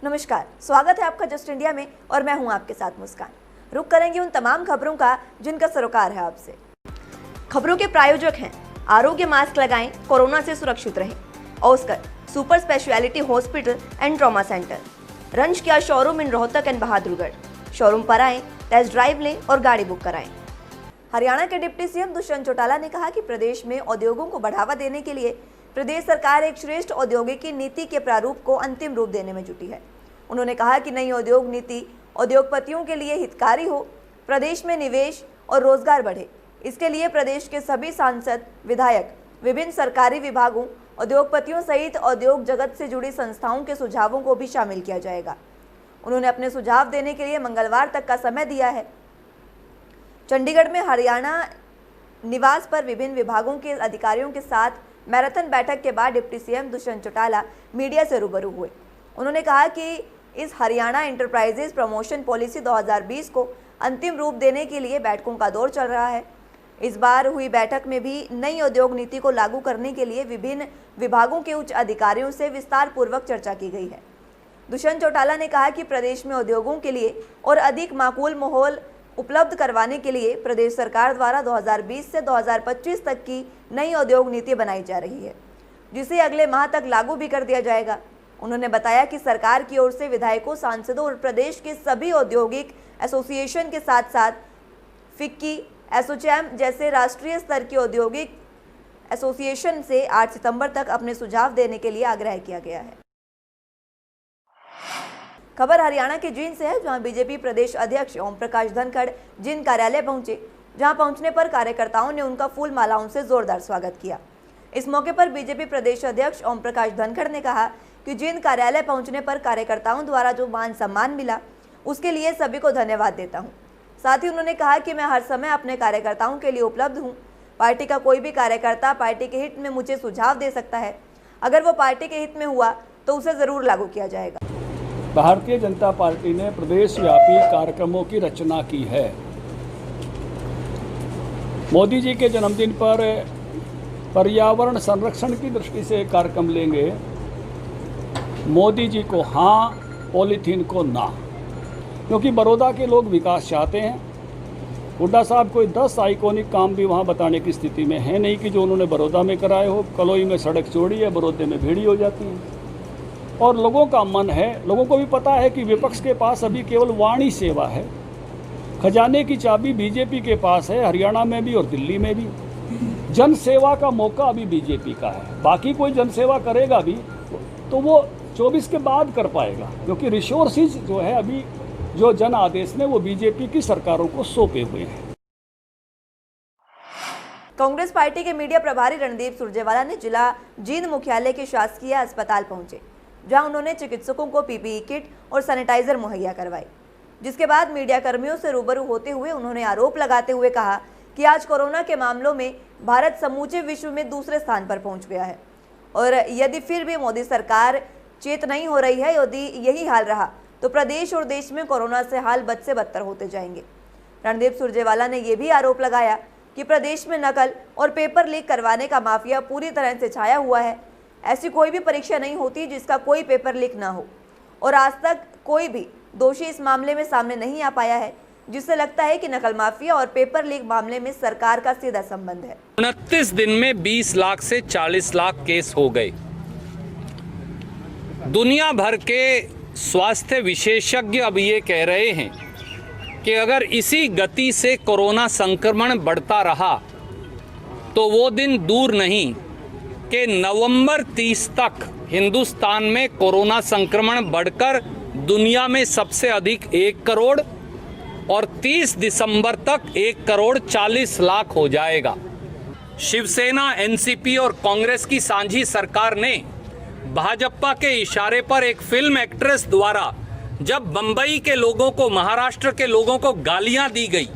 नमस्कार, स्वागत है आपका जस्ट इंडिया में और मैं हूं आपके साथ मुस्कान। रुक करेंगे उन तमाम खबरों का जिनका सरोकार है आपसे। खबरों के प्रायोजक हैं आरोग्य मास्क लगाएं, कोरोना से सुरक्षित रहें। Oscar super speciality hospital and trauma centre, रंज किया showroom in Rohtak and Bahadurgarh. Showroom पर आएं, टेस्ट ड्राइव लें और गाड़ी बुक कराएं। हरियाणा के डिप्टी सीएम दुष्यंत चौटाला ने कहा कि प्रदेश में उद्योगों को बढ़ावा देने के लिए प्रदेश सरकार एक श्रेष्ठ औद्योगिकी नीति के प्रारूप को अंतिम रूप देने में जुटी है। उन्होंने कहा कि नई उद्योग नीति उद्योगपतियों के लिए हितकारी हो, प्रदेश में निवेश और रोजगार बढ़े। इसके लिए प्रदेश के सभी सांसद, विधायक, विभिन्न सरकारी विभागों, उद्योगपतियों सहित उद्योग जगत से जुड़ी संस्थाओं के सुझावों को भी शामिल किया जाएगा। उन्होंने अपने सुझाव देने के लिए मंगलवार तक का समय दिया है। चंडीगढ़ में हरियाणा निवास पर विभिन्न विभागों के अधिकारियों के साथ मैराथन बैठक के बाद deputy CM Dushyant Chautala media से रूबरू हुए। उन्होंने कहा कि इस हरियाणा एंटरप्राइजेज प्रमोशन पॉलिसी 2020 को अंतिम रूप देने के लिए बैठकों का दौर चल रहा है। इस बार हुई बैठक में भी नई उद्योग नीति को लागू करने के लिए विभिन्न विभागों के उच्च अधिकारियों से विस्तार पूर्वक चर्चा की गई है। दुष्यंत चौटाला ने कहा कि प्रदेश में उद्योगों के लिए और अधिक माकूल माहौल उपलब्ध करवाने के लिए प्रदेश सरकार द्वारा 2020 से 2025 तक की नई उद्योग नीति बनाई जा रही है, जिसे अगले माह तक लागू भी कर दिया जाएगा। उन्होंने बताया कि सरकार की ओर से विधायकों, सांसदों और प्रदेश के सभी औद्योगिक एसोसिएशन के साथ साथ फिक्की, एसोचैम जैसे राष्ट्रीय स्तर की औद्योगिक एसोसिएशन से 8 सितंबर तक अपने सुझाव देने के लिए आग्रह किया गया है। खबर हरियाणा के जींद से है, जहां बीजेपी प्रदेश अध्यक्ष ओम प्रकाश धनखड़ जींद कार्यालय पहुंचे, जहां पहुंचने पर कार्यकर्ताओं ने उनका फूल मालाओं से जोरदार स्वागत किया। इस मौके पर बीजेपी प्रदेश अध्यक्ष ओम प्रकाश धनखड़ ने कहा कि जींद कार्यालय पहुंचने पर कार्यकर्ताओं द्वारा जो मान सम्मान मिला, उसके लिए सभी को धन्यवाद देता हूं। साथ ही उन्होंने कहा कि मैं हर समय अपने कार्यकर्ताओं के लिए उपलब्ध हूं। पार्टी का कोई भी कार्यकर्ता पार्टी के हित में मुझे सुझाव दे सकता है। अगर वो पार्टी के हित में हुआ तो उसे जरूर लागू किया जाएगा। भारतीय जनता पार्टी ने प्रदेशव्यापी कार्यक्रमों की रचना की है। मोदी जी के जन्मदिन पर पर्यावरण संरक्षण की दृष्टि से कार्यक्रम लेंगे। मोदी जी को हाँ, पॉलीथीन को ना, क्योंकि बड़ौदा के लोग विकास चाहते हैं। हुड्डा साहब कोई 10 आइकॉनिक काम भी वहाँ बताने की स्थिति में है नहीं कि जो उन्होंने बड़ौदा में कराए हो। कलोई में सड़क चौड़ी है, बड़ौदे में भीड़ी हो जाती है। और लोगों का मन है, लोगों को भी पता है कि विपक्ष के पास अभी केवल वाणी सेवा है। खजाने की चाबी बीजेपी के पास है, हरियाणा में भी और दिल्ली में भी। जन सेवा का मौका अभी बीजेपी का है। बाकी कोई जन सेवा करेगा भी तो वो 24 के बाद कर पाएगा, क्योंकि रिसोर्सेज जो है अभी जो जन आदेश में वो बीजेपी की सरकारों को सौंपे हुए हैं। कांग्रेस पार्टी के मीडिया प्रभारी रणदीप सुरजेवाला ने जिला जींद मुख्यालय के शासकीय अस्पताल पहुंचे, जहां उन्होंने चिकित्सकों को पीपीई किट और सैनिटाइजर मुहैया करवाए। जिसके बाद मीडिया कर्मियों से रूबरू होते हुए उन्होंने आरोप लगाते हुए कहा कि आज कोरोना के मामलों में भारत समूचे विश्व में दूसरे स्थान पर पहुंच गया है और यदि फिर भी मोदी सरकार चेत नहीं हो रही है, यदि यही हाल रहा तो प्रदेश और देश में कोरोना से हाल बद से बदतर होते जाएंगे। रणदीप सुरजेवाला ने यह भी आरोप लगाया कि प्रदेश में नकल और पेपर लीक करवाने का माफिया पूरी तरह से छाया हुआ है। ऐसी कोई भी परीक्षा नहीं होती जिसका कोई पेपर लीक ना हो और आज तक कोई भी दोषी इस मामले में सामने नहीं आ पाया है, जिससे लगता है कि नकल माफिया और पेपर लीक मामले में सरकार का सीधा संबंध है। 29 दिन में 20 लाख से 40 लाख केस हो गए। दुनिया भर के स्वास्थ्य विशेषज्ञ अब ये कह रहे हैं कि अगर इसी गति से कोरोना संक्रमण बढ़ता रहा तो वो दिन दूर नहीं कि नवंबर 30 तक हिंदुस्तान में कोरोना संक्रमण बढ़कर दुनिया में सबसे अधिक 1 करोड़ और 30 दिसंबर तक 1 करोड़ 40 लाख हो जाएगा। शिवसेना, एनसीपी और कांग्रेस की सांझी सरकार ने भाजपा के इशारे पर एक फिल्म एक्ट्रेस द्वारा जब बंबई के लोगों को, महाराष्ट्र के लोगों को गालियां दी गई,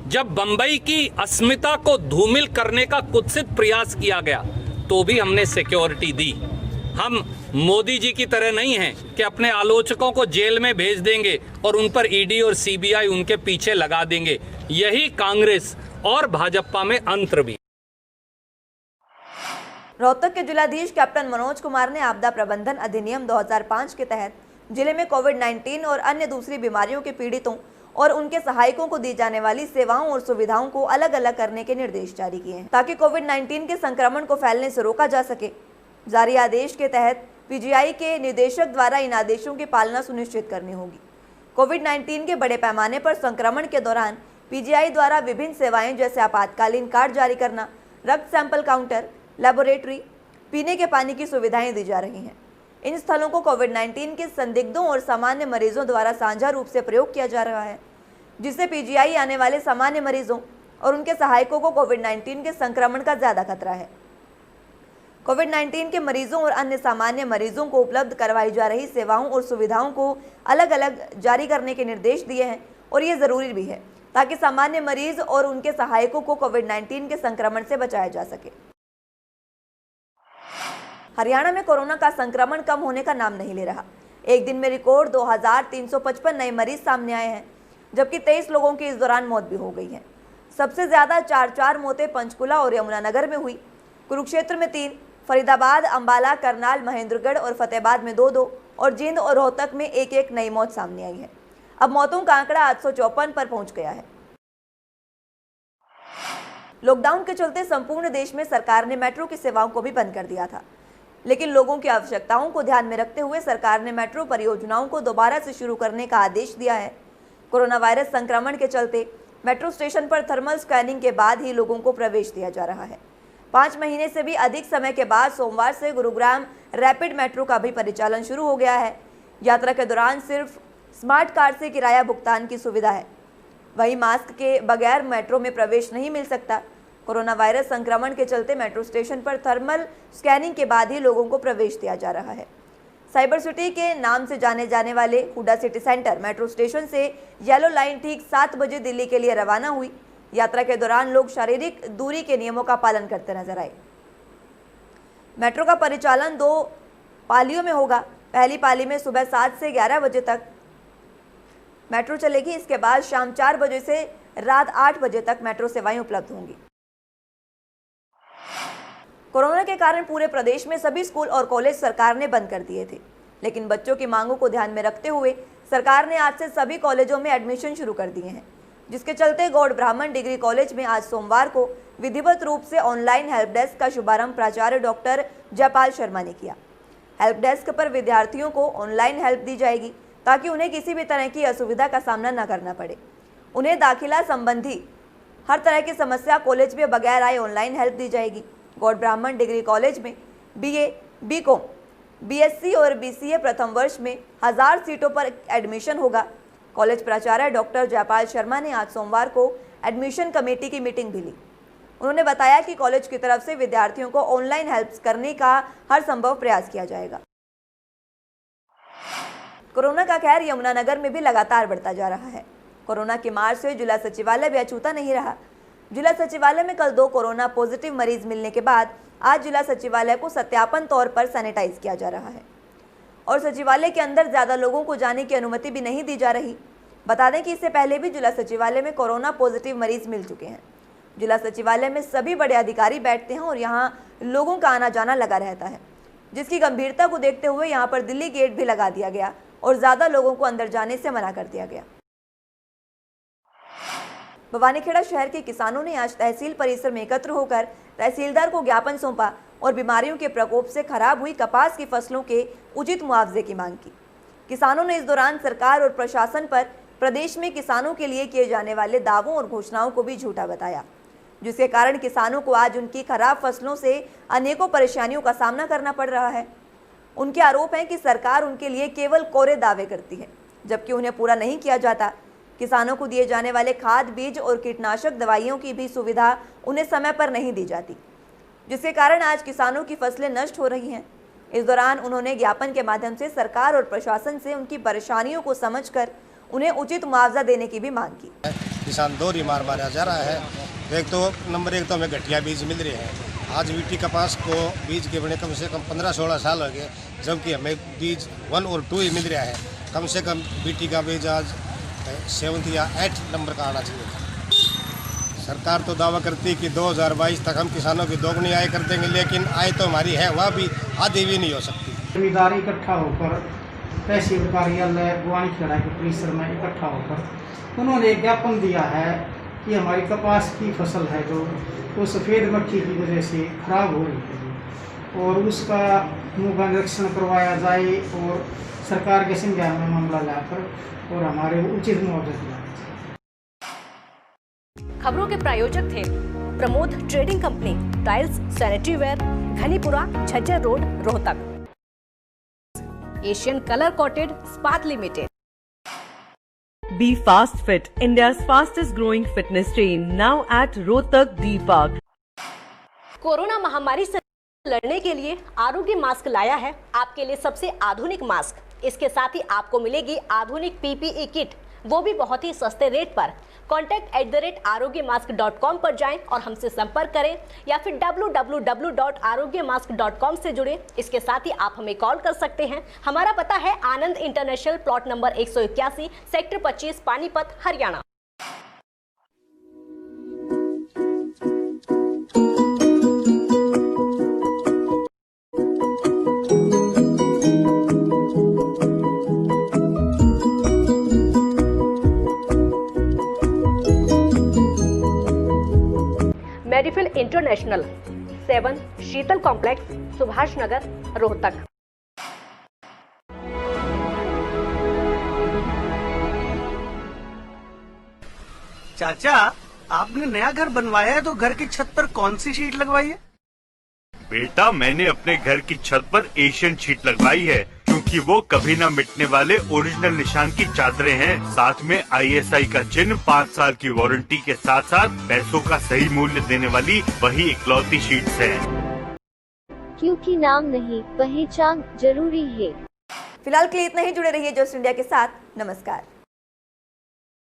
जब बंबई की अस्मिता को धूमिल करने का कुत्सित प्रयास किया गया, तो भी हमने सिक्योरिटी दी। हम मोदी जी की तरह नहीं हैं कि अपने आलोचकों को जेल में भेज देंगे और उन पर ईडी और सीबीआई उनके पीछे लगा देंगे। यही कांग्रेस और भाजपा में अंतर भी। रोहतक के जिलाधीश कैप्टन मनोज कुमार ने आपदा प्रबंधन अधिनियम 2005 के तहत जिले में कोविड-19 और अन्य दूसरी बीमारियों के पीड़ितों और उनके सहायकों को दी जाने वाली सेवाओं और सुविधाओं को अलग अलग करने के निर्देश जारी किए हैं ताकि कोविड-19 के संक्रमण को फैलने से रोका जा सके। जारी आदेश के तहत पीजीआई के निदेशक द्वारा इन आदेशों की पालना सुनिश्चित करनी होगी। कोविड-19 के बड़े पैमाने पर संक्रमण के दौरान पीजीआई द्वारा विभिन्न सेवाएं जैसे आपातकालीन कार्ड जारी करना, रक्त सैंपल काउंटर, लेबोरेटरी, पीने के पानी की सुविधाएं दी जा रही हैं। इन स्थलों को कोविड-19 के संदिग्धों और सामान्य मरीजों द्वारा साझा रूप से प्रयोग किया जा रहा है, जिससे पीजीआई आने वाले सामान्य मरीजों और उनके सहायकों को कोविड-19 के संक्रमण का ज्यादा खतरा है। कोविड-19 के मरीजों और अन्य सामान्य मरीजों को उपलब्ध करवाई जा रही सेवाओं और सुविधाओं को अलग अलग जारी करने के निर्देश दिए हैं और ये जरूरी भी है ताकि सामान्य मरीज और उनके सहायकों को कोविड-19 के संक्रमण से बचाया जा सके। हरियाणा में कोरोना का संक्रमण कम होने का नाम नहीं ले रहा। एक दिन में रिकॉर्ड 2355 नए मरीज सामने आए हैं, जबकि 23 लोगों की इस दौरान मौत भी हो गई है। सबसे ज्यादा 4 मौतें पंचकुला और यमुनानगर में हुई। कुरुक्षेत्र में 3, फरीदाबाद, अंबाला, करनाल, महेंद्रगढ़ और फतेहाबाद में 2 और जींद और रोहतक में 1 नई मौत सामने आई है। अब मौतों का आंकड़ा 854 पर पहुंच गया है। लॉकडाउन के चलते संपूर्ण देश में सरकार ने मेट्रो की सेवाओं को भी बंद कर दिया था, लेकिन लोगों की आवश्यकताओं को ध्यान में रखते हुए सरकार ने मेट्रो परियोजनाओं को दोबारा से शुरू करने का आदेश दिया है। कोरोना वायरस संक्रमण के चलते मेट्रो स्टेशन पर थर्मल स्कैनिंग के बाद ही लोगों को प्रवेश दिया जा रहा है। 5 महीने से भी अधिक समय के बाद सोमवार से गुरुग्राम रैपिड मेट्रो का भी परिचालन शुरू हो गया है। यात्रा के दौरान सिर्फ स्मार्ट कार्ड से किराया भुगतान की सुविधा है। वहीं मास्क के बगैर मेट्रो में प्रवेश नहीं मिल सकता। कोरोना वायरस संक्रमण के चलते मेट्रो स्टेशन पर थर्मल स्कैनिंग के बाद ही लोगों को प्रवेश दिया जा रहा है। साइबर सिटी के नाम से जाने जाने वाले Huda city centre metro station से येलो लाइन ठीक 7 बजे दिल्ली के लिए रवाना हुई। यात्रा के दौरान लोग शारीरिक दूरी के नियमों का पालन करते नजर आए। मेट्रो का परिचालन 2 पालियों में होगा। पहली पाली में सुबह 7 से 11 बजे तक मेट्रो चलेगी। इसके बाद शाम 4 बजे से रात 8 बजे तक मेट्रो सेवाएं उपलब्ध होंगी। कोरोना के कारण पूरे प्रदेश में सभी स्कूल और कॉलेज सरकार ने बंद कर दिए थे, लेकिन बच्चों की मांगों को ध्यान में रखते हुए सरकार ने आज से सभी कॉलेजों में एडमिशन शुरू कर दिए हैं, जिसके चलते गौड़ ब्राह्मण डिग्री कॉलेज में आज सोमवार को विधिवत रूप से ऑनलाइन हेल्प डेस्क का शुभारंभ प्राचार्य डॉक्टर जयपाल शर्मा ने किया। हेल्प डेस्क पर विद्यार्थियों को ऑनलाइन हेल्प दी जाएगी ताकि उन्हें किसी भी तरह की असुविधा का सामना न करना पड़े। उन्हें दाखिला संबंधी हर तरह की समस्या कॉलेज में बगैर आए ऑनलाइन हेल्प दी जाएगी। गौड़ ब्राह्मण डिग्री कॉलेज में BA, BCom, BSc और BCA प्रथम वर्ष में 1000 सीटों पर एडमिशन होगा। कॉलेज प्राचार्य डॉक्टर जयपाल शर्मा ने आज सोमवार को एडमिशन कमेटी की मीटिंग भी ली। उन्होंने बताया कि कॉलेज की तरफ से विद्यार्थियों को ऑनलाइन हेल्प करने का हर संभव प्रयास किया जाएगा। कोरोना का कहर यमुनानगर में भी लगातार बढ़ता जा रहा है। कोरोना की मार से जिला सचिवालय भी अछूता नहीं रहा। जिला सचिवालय में कल 2 कोरोना पॉजिटिव मरीज मिलने के बाद आज जिला सचिवालय को सत्यापन तौर पर सैनिटाइज किया जा रहा है और सचिवालय के अंदर ज्यादा लोगों को जाने की अनुमति भी नहीं दी जा रही। बता दें कि इससे पहले भी जिला सचिवालय में कोरोना पॉजिटिव मरीज मिल चुके हैं। जिला सचिवालय में सभी बड़े अधिकारी बैठते हैं और यहाँ लोगों का आना जाना लगा रहता है, जिसकी गंभीरता को देखते हुए यहाँ पर दिल्ली गेट भी लगा दिया गया और ज्यादा लोगों को अंदर जाने से मना कर दिया गया। भवानीखेड़ा शहर के किसानों ने आज तहसील परिसर में एकत्र होकर तहसीलदार को ज्ञापन सौंपा और बीमारियों के प्रकोप से खराब हुई कपास की फसलों के उचित मुआवजे की मांग की। किसानों ने इस दौरान सरकार और प्रशासन पर प्रदेश में किसानों के लिए किए जाने वाले दावों और घोषणाओं को भी झूठा बताया, जिसके कारण किसानों को आज उनकी खराब फसलों से अनेकों परेशानियों का सामना करना पड़ रहा है। उनके आरोप है कि सरकार उनके लिए केवल कोरे दावे करती है, जबकि उन्हें पूरा नहीं किया जाता। किसानों को दिए जाने वाले खाद, बीज और कीटनाशक दवाइयों की भी सुविधा उन्हें समय पर नहीं दी जाती, जिसके कारण आज किसानों की फसलें नष्ट हो रही हैं। इस दौरान उन्होंने ज्ञापन के माध्यम से सरकार और प्रशासन से उनकी परेशानियों को समझकर उन्हें उचित मुआवजा देने की भी मांग की। किसान 2 ही मारा जा रहा है। एक तो नंबर 1 तो हमें घटिया बीज मिल रहे हैं। आज बीटी कपास को बीज के बने कम से कम 15-16 साल हो गए, जबकि हमें बीज 1 और 2 ही मिल रहा है। कम से कम बीटी का बीज आज 7 या 8 नंबर का आना चाहिए था। सरकार तो दावा करती है कि 2022 तक हम किसानों की दोगुनी आय कर देंगे, लेकिन आय तो हमारी है वह भी आधी भी नहीं हो सकती। जमींदार इकट्ठा होकर तहसील कार्यालय बुआनीखेड़ा के परिसर में इकट्ठा होकर उन्होंने एक ज्ञापन दिया है कि हमारी कपास की फसल है जो तो सफ़ेद मक्खी की वजह से खराब हो रही है और उसका मुँह निरीक्षण करवाया जाए और सरकार के संज्ञान में मामला लाकर और हमारे उचित मुआवजा दिलाया जाए। खबरों के प्रायोजक थे Pramod trading company, tiles, sanitary ware, Ghanipura, Jhajjar road, Rohtak. Asian colour coated Ispat limited. Be Fast Fit, India's fastest growing fitness chain, now at Rohtak D Park. Corona महामारी से लड़ने के लिए आरोग्य मास्क लाया है आपके लिए सबसे आधुनिक मास्क। इसके साथ ही आपको मिलेगी आधुनिक पीपीई किट, वो भी बहुत ही सस्ते रेट पर। contact@arogyamask.com पर जाएं और हमसे संपर्क करें या फिर www.arogyamask.com से जुड़ें। इसके साथ ही आप हमें कॉल कर सकते हैं। हमारा पता है Anand international, plot number 181, sector 25, Panipat, Haryana. Medifill international, 7 Sheetal complex, Subhash Nagar, Rohtak. चाचा, आपने नया घर बनवाया है तो घर की छत पर कौन सी शीट लगवाई है? बेटा, मैंने अपने घर की छत पर एशियन शीट लगवाई है क्योंकि वो कभी न मिटने वाले ओरिजिनल निशान की चादरें हैं। साथ में ISI का चिन्ह, 5 साल की वारंटी के साथ साथ पैसों का सही मूल्य देने वाली वही इकलौती शीट्स हैं। क्योंकि नाम नहीं, पहचान जरूरी है। फिलहाल के लिए इतना ही। जुड़े रहिए जस्ट इंडिया के साथ। नमस्कार।